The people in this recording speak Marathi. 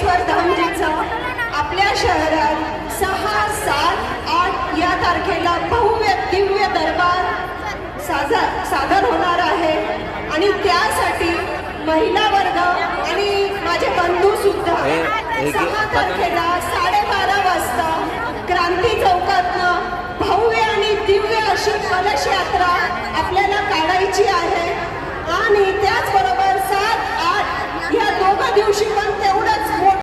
मार्लेश्वर धामजीचा आपल्या शहरात 6, 7, 8 या तारखेला भव्य दिव्य दरबार सादर होणार आहे आणि त्यासाठी महिला वर्ग आणि माझे बंधू सुद्धा 6 तारखेला 12:30 वाजता क्रांती चौकातनं भव्य आणि दिव्य अशी कलश यात्रा आपल्याला काढायची आहे आणि त्याचबरोबर 7, 8 या दोघं दिवशी पण